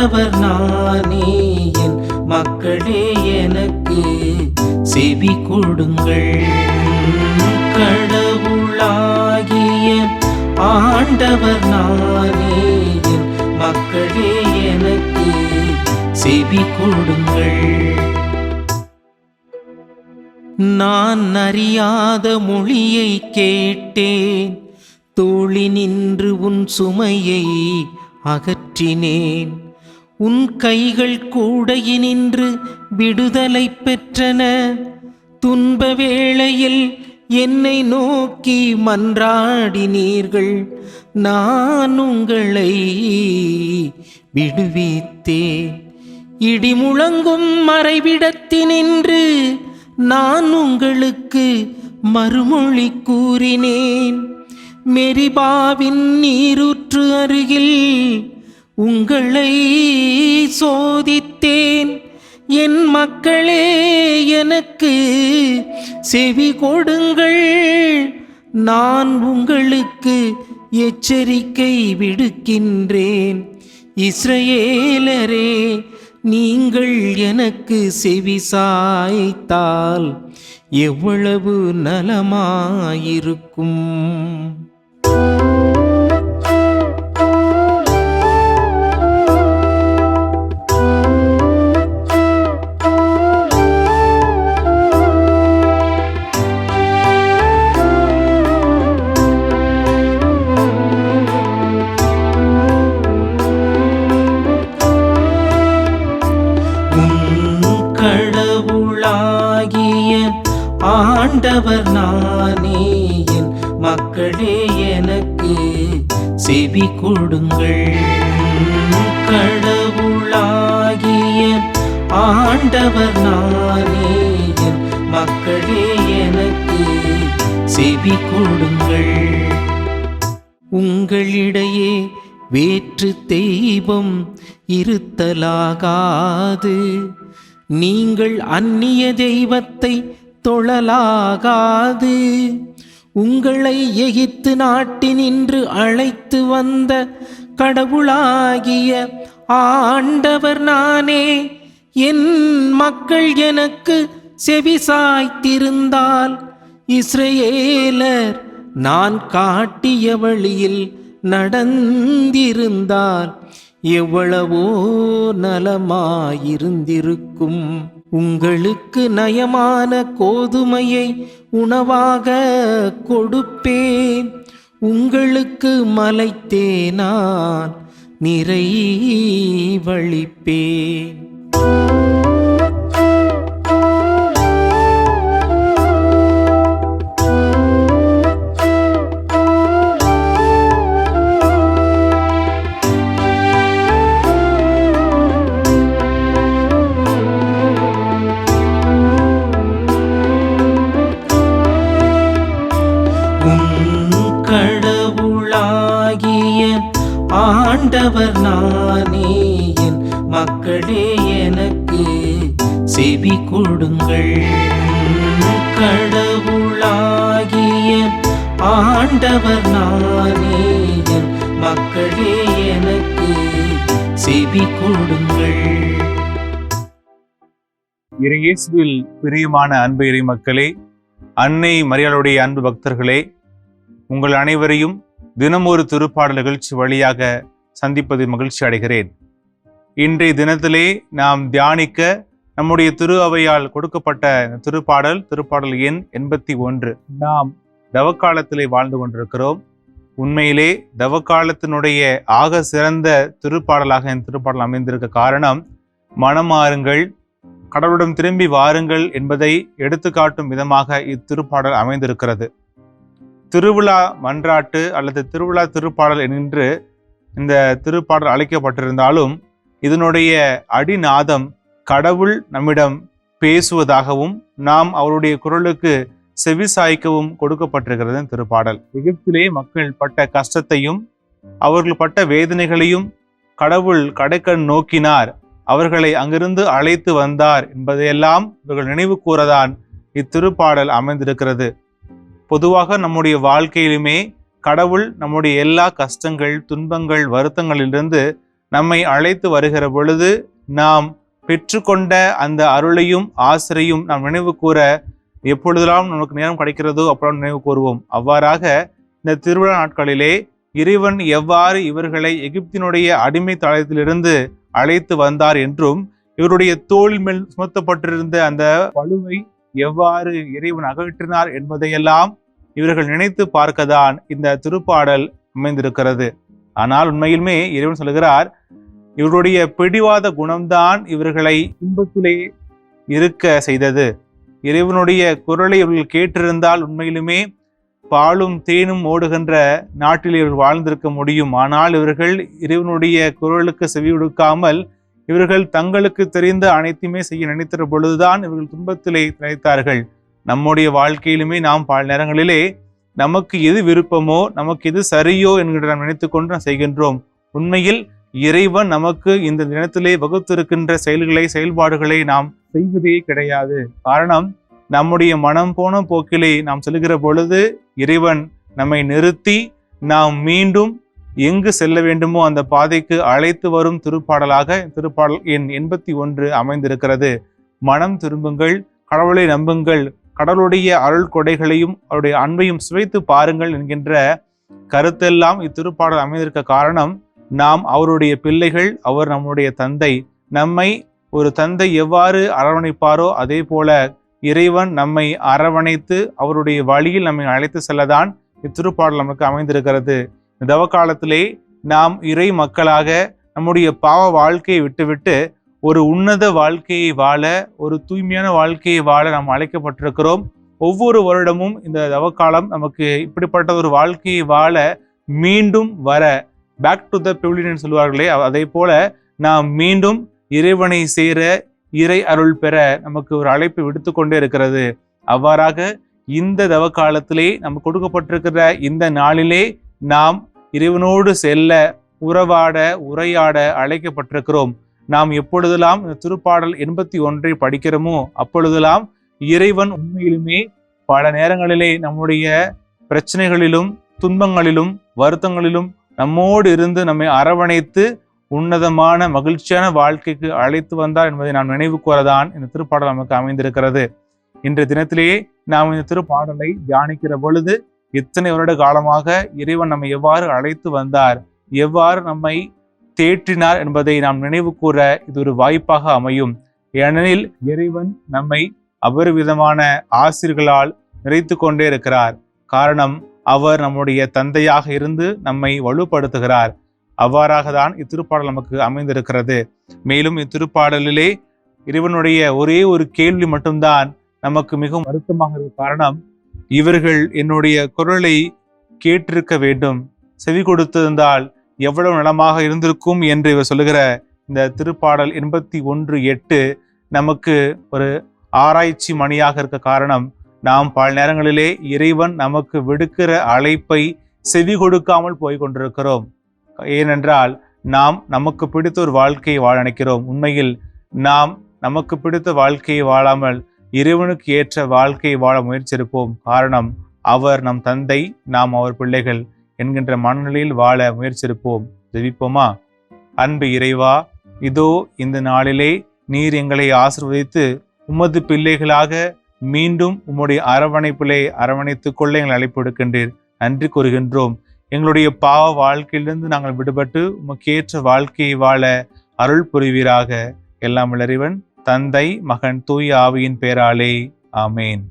ஆண்டவர் நானே, என் மக்களே எனக்கு செவி கொடுங்கள். கடவுளாகிய ஆண்டவர் நானே, என் மக்களே எனக்கு செவி கொடுங்கள். நான் அறியாத மொழியை கேட்டேன், தோழி நின்று உன் சுமையை அகற்றினேன். உன் கைகள் கூடையினின்று விடுதலை பெற்றன. துன்ப வேளையில் என்னை நோக்கி மன்றாடினீர்கள், நான் உங்களை விடுவித்தேன். இடி முழங்கும் மறைவிடத்தினின்று நான் உங்களுக்கு மறுமொழி கூறினேன். மெரிபாவின் நீரூற்று அருகில் உங்களை சோதித்தேன். என் மக்களே எனக்கு செவி கொடுங்கள். நான் உங்களுக்கு எச்சரிக்கை விடுக்கின்றேன். இஸ்ரவேலரே, நீங்கள் எனக்கு செவி சாய்த்தால் எவ்வளவு நலமாயிருக்கும். கடவுளாகிய ஆண்டவர் நானே, என் மக்களே எனக்கு செவி கொடுங்கள். கடவுளாகிய ஆண்டவர் நானே, என் மக்களே எனக்கு செவி கொடுங்கள். உங்களிடையே வேற்று தெய்வம் இருத்தலாகாது. நீங்கள் அந்நிய தெய்வத்தை தொழலாகாது. உங்களை எகிப்து நாட்டினின்று அழைத்து வந்த கடவுளாகிய ஆண்டவர் நானே. என் மக்கள் எனக்கு செவிசாய்த்திருந்தால், இஸ்ரவேலர் நான் காட்டிய வழியில் நடந்திருந்தால் எவ்வளவோ நலமாயிருந்திருக்கும். உங்களுக்கு நயமான கோதுமையை உணவாக கொடுப்பேன். உங்களுக்கு மலைத்தேனான் நிறைவளிப்பேன். கடவுளாகிய ஆண்டவர் நானே, என் மக்களே எனக்கு செவி கொடுங்கள். கடவுளாகிய ஆண்டவர் நானே, என் மக்களே எனக்கு செவி கொடுங்கள். இயேசுவில் பிரியமான அன்பு இறை மக்களே, அன்னை மரியாளுடைய அன்பு பக்தர்களே, உங்கள் அனைவரையும் தினம் ஒரு திருப்பாடல் நிகழ்ச்சி வழியாக சந்திப்பதில் மகிழ்ச்சி அடைகிறேன். இன்றைய தினத்திலே நாம் தியானிக்க நம்முடைய திரு அவையால் கொடுக்கப்பட்ட திருப்பாடல் எண் 81. நாம் தவக்காலத்திலே வாழ்ந்து கொண்டிருக்கிறோம். உண்மையிலே தவக்காலத்தினுடைய ஆக சிறந்த திருப்பாடலாக இந்த திருப்பாடல் அமைந்திருக்க காரணம், மனமாறுங்கள், கடவுளிடம் திரும்பி வாருங்கள் என்பதை எடுத்துக்காட்டும் விதமாக இத்திருப்பாடல் அமைந்திருக்கிறது. திருவிழா மன்றாட்டு அல்லது திருவிழா திருப்பாடல் என்று இந்த திருப்பாடல் அழைக்கப்பட்டிருந்தாலும் இதனுடைய அடிநாதம் கடவுள் நம்மிடம் பேசுவதாகவும் நாம் அவருடைய குரலுக்கு செவிசாய்க்கவும் கொடுக்கப்பட்டிருக்கிறது திருப்பாடல். எகிப்திலே மக்கள் பட்ட கஷ்டத்தையும் அவர்கள் பட்ட வேதனைகளையும் கடவுள் கடைக்கண் நோக்கினார், அவர்களை அங்கிருந்து அழைத்து வந்தார் என்பதையெல்லாம் இவர்கள் நினைவு கூறதான் இத்திருப்பாடல் அமைந்திருக்கிறது. பொதுவாக நம்முடைய வாழ்க்கையிலுமே கடவுள் நம்முடைய எல்லா கஷ்டங்கள், துன்பங்கள், வருத்தங்களிலிருந்து நம்மை அழைத்து வருகிற பொழுது நாம் பெற்றுக்கொண்ட அந்த அருளையும் ஆசிரையும் நாம் நினைவு கூற எப்பொழுதெல்லாம் நமக்கு நேரம் கிடைக்கிறதோ அப்பொழுது நினைவு கூறுவோம். அவ்வாறாக இந்த திருவிழா நாட்களிலே இறைவன் எவ்வாறு இவர்களை எகிப்தினுடைய அடிமை தளத்திலிருந்து அழைத்து வந்தார் என்றும் இவருடைய தோளின் மேல் சுமத்தப்பட்டிருந்த அந்த பளுவை எவ்வாறு இறைவன் அகற்றினார் என்பதையெல்லாம் இவர்கள் நினைத்து பார்க்கத்தான் இந்த திருப்பாடல் அமைந்திருக்கிறது. ஆனால் உண்மையிலுமே இறைவன் சொல்கிறார், இவருடைய பிடிவாத குணம்தான் இவர்களை துன்பத்திலே இருக்க செய்தது. இறைவனுடைய குரலை இவர்கள் கேட்டிருந்தால் உண்மையிலுமே பாலும் தேனும் ஓடுகின்ற நாட்டில் இவர்கள் வாழ்ந்திருக்க முடியும். ஆனால் இவர்கள் இறைவனுடைய குரலுக்கு செவி கொடுக்காமல் இவர்கள் தங்களுக்கு தெரிந்த அனைத்துமே செய்ய நினைத்த பொழுதுதான் இவர்கள் துன்பத்திலே நினைத்தார்கள். நம்முடைய வாழ்க்கையிலுமே நாம் பல நேரங்களிலே நமக்கு எது விருப்பமோ நமக்கு எது சரியோ என்கிற நாம் நினைத்து கொண்டு நாம் செய்கின்றோம். உண்மையில் இறைவன் நமக்கு இந்த தினத்திலே வகுத்திருக்கின்ற செயல்பாடுகளை நாம் செய்வதே கிடையாது. காரணம், நம்முடைய மனம் போன போக்கிலே நாம் செல்கிற பொழுது இறைவன் நம்மை நிறுத்தி நாம் மீண்டும் எங்கு செல்ல வேண்டுமோ அந்த பாதைக்கு அழைத்து வரும் திருப்பாடலாக திருப்பாடல் எண் 81 அமைந்திருக்கிறது. மனம் திரும்புங்கள், கடவுளை நம்புங்கள், கடவுளுடைய அருள் கொடைகளையும் அவருடைய அன்பையும் சுவைத்து பாருங்கள் என்கின்ற கருத்தெல்லாம் இத்திருப்பாடல் அமைந்திருக்க காரணம், நாம் அவருடைய பிள்ளைகள், அவர் நம்முடைய தந்தை. நம்மை ஒரு தந்தை எவ்வாறு அரவணைப்பாரோ அதே போல இறைவன் நம்மை அரவணைத்து அவருடைய வழியில் நம்மை அழைத்து செல்லதான் இத்திருப்பாடல் நமக்கு அமைந்திருக்கிறது. இந்த தவக்காலத்திலே நாம் இறை மக்களாக நம்முடைய பாவ வாழ்க்கையை விட்டுவிட்டு ஒரு உன்னத வாழ்க்கையை வாழ, ஒரு தூய்மையான வாழ்க்கையை வாழ நாம் அழைக்கப்பட்டிருக்கிறோம். ஒவ்வொரு வருடமும் இந்த தவக்காலம் நமக்கு இப்படிப்பட்ட ஒரு வாழ்க்கையை வாழ மீண்டும் வர, பேக் டு த பெவிலியன் சொல்வார்களே, அதே போல நாம் மீண்டும் இறைவனை சேர, இறை அருள் பெற நமக்கு ஒரு அழைப்பு விடுத்து கொண்டே இருக்கிறது. அவ்வாறாக இந்த தவக்காலத்திலே நமக்கு கொடுக்கப்பட்டிருக்கிற இந்த நாளிலே நாம் இறைவனோடு செல்ல, உறவாட, உரையாட அழைக்கப்பட்டிருக்கிறோம். நாம் எப்பொழுதெல்லாம் இந்த திருப்பாடல் 81 படிக்கிறோமோ அப்பொழுதெல்லாம் இறைவன் உண்மையிலுமே பல நேரங்களிலே நம்முடைய பிரச்சனைகளிலும் துன்பங்களிலும் வருத்தங்களிலும் நம்மோடு இருந்து நம்மை அரவணைத்து உன்னதமான மகிழ்ச்சியான வாழ்க்கைக்கு அழைத்து வந்தார் என்பதை நாம் நினைவு கூறதான் இந்த திருப்பாடல் நமக்கு அமைந்திருக்கிறது. இன்றைய தினத்திலேயே நாம் இந்த திருப்பாடலை தியானிக்கிற பொழுது இத்தனை வருட காலமாக இறைவன் நம்மை எவ்வாறு அழைத்து வந்தார், எவ்வாறு நம்மை தேற்றினார் என்பதை நாம் நினைவு கூற இது ஒரு வாய்ப்பாக அமையும். ஏனெனில் இறைவன் நம்மை அபரிவிதமான ஆசிர்களால் நிறைத்து கொண்டே இருக்கிறார். காரணம், அவர் நம்முடைய தந்தையாக இருந்து நம்மை வலுப்படுத்துகிறார். அவ்வாறாக தான் இத்திருப்பாடல் நமக்கு அமைந்திருக்கிறது. மேலும் இத்திருப்பாடலிலே இறைவனுடைய ஒரே ஒரு கேள்வி மட்டும்தான் நமக்கு மிகவும் வருத்தமாக இருக்க காரணம், இவர்கள் என்னுடைய குரலை கேட்டிருக்க வேண்டும், செவி கொடுத்திருந்தால் எவ்வளவு நலமாக இருந்திருக்கும் என்று இவர் சொல்லுகிற இந்த திருப்பாடல் 81:8 நமக்கு ஒரு ஆராய்ச்சி மணியாக இருக்க காரணம், நாம் பல நேரங்களிலே இறைவன் நமக்கு விடுக்கிற அழைப்பை செவி கொடுக்காமல் போய் கொண்டிருக்கிறோம். ஏனென்றால் நாம் நமக்கு பிடித்த ஒரு வாழ்க்கையை வாழ நினைக்கிறோம். உண்மையில் நாம் நமக்கு பிடித்த வாழ்க்கையை வாழாமல் இறைவனுக்கு ஏற்ற வாழ்க்கையை வாழ முயற்சிருப்போம். காரணம், அவர் நம் தந்தை, நாம் அவர் பிள்ளைகள் என்கின்ற மனநிலையில் வாழ முயற்சிருப்போம். ஜெபிப்போமா? அன்பு இறைவா, இதோ இந்த நாளிலே நீர் எங்களை ஆசீர்வதித்து உமது பிள்ளைகளாக மீண்டும் உம்முடைய அரவணைப்பிலே அரவணைத்துக் கொள்ள எங்களை அழைப்பு விடுக்கின்றீர். நன்றி கூறுகின்றோம். எங்களுடைய பாவ வாழ்க்கையிலிருந்து நாங்கள் விடுபட்டு உமக்கு ஏற்ற வாழ்க்கையை வாழ அருள் புரிவீராக. எல்லாம் வல்ல இறைவன், தந்தை, மகன், தூய ஆவியின் பேராலே. ஆமேன்.